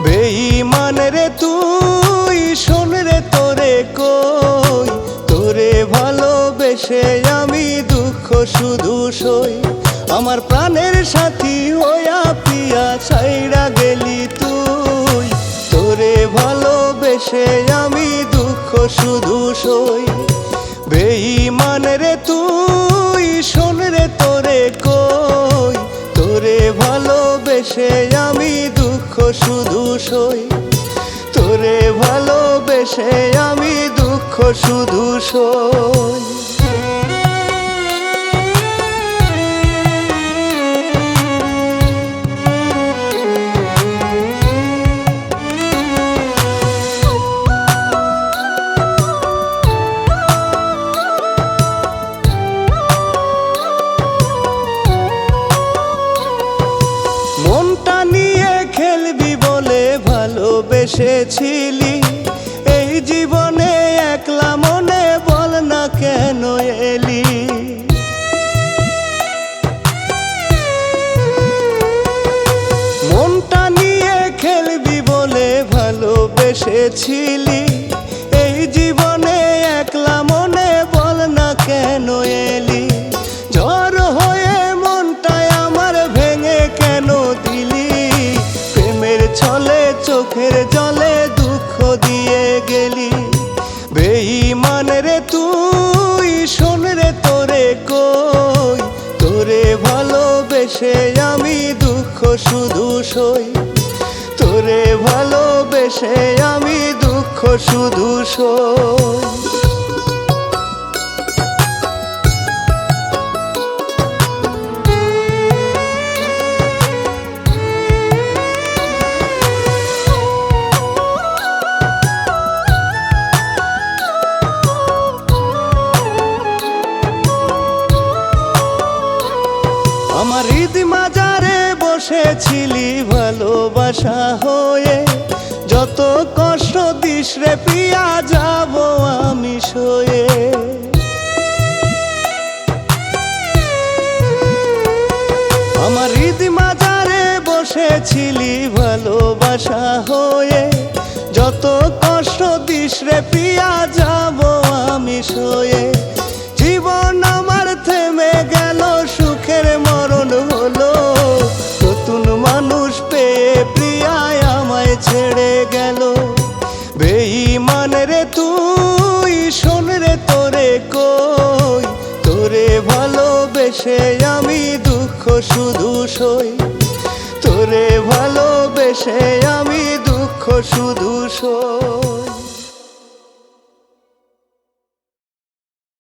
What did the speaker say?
বেঈমান রে তুই, শোন রে তোরে কই, তোরে ভালোবেসে আমি দুঃখ শুধু সই। আমার প্রাণের সাথী হইয়া প্রিয়া ছাইড়া গেলি তুই, তোরে ভালোবেসে আমি দুঃখ শুধু সই। বেঈমান রে তুই, শোন রে তোরে কই, তোরে ভালোবেসে আমি দুঃখ শুধু সই। তোরে ভালোবেসে আমি দুঃখ শুধু সই। মনটা নিয়ে খেলবি বলে ভালোবেসেছিলি, এই জীবনে একলা মনে বল না কেন এলি। মনটা নিয়ে খেলবি বলে ভালোবেসেছিলি, এই জীবনে একলা মনে বল না কেন এলি। ঝড় হয়ে মনটায় আমার ভেঙে কেন দিলি, প্রেমের ছলে চোখের জলে দুঃখ দিয়ে গেলি। বেঈমান রে তুই, শোন রে তোরে কই, তোরে ভালোবেসে আমি দুঃখ শুধু সই। তোরে ভালোবেসে আমি দুঃখ শুধু সই। আমার ঈদ মাজারে বসেছিলি ভালোবাসা হয়ে, যত কষ্ট দিস রে প্রিয়া যাব আমি সয়ে। আমার ঈদ মাজারে বসেছিলি ভালোবাসা হয়ে, যত কষ্ট দিস রে প্রিয়া যাব আমি সয়ে। জীবন আমার থেমে গেল, সুখের মরণ হলো, নতুন মানুষ পেয়ে প্রিয়ায় আমায় ছেড়ে গেল। বেঈমান রে তুই, শোন রে তোরে কই, তোরে ভালোবেসে আমি দুঃখ শুধু সই। তোরে ভালোবেসে আমি দুঃখ শুধু সই।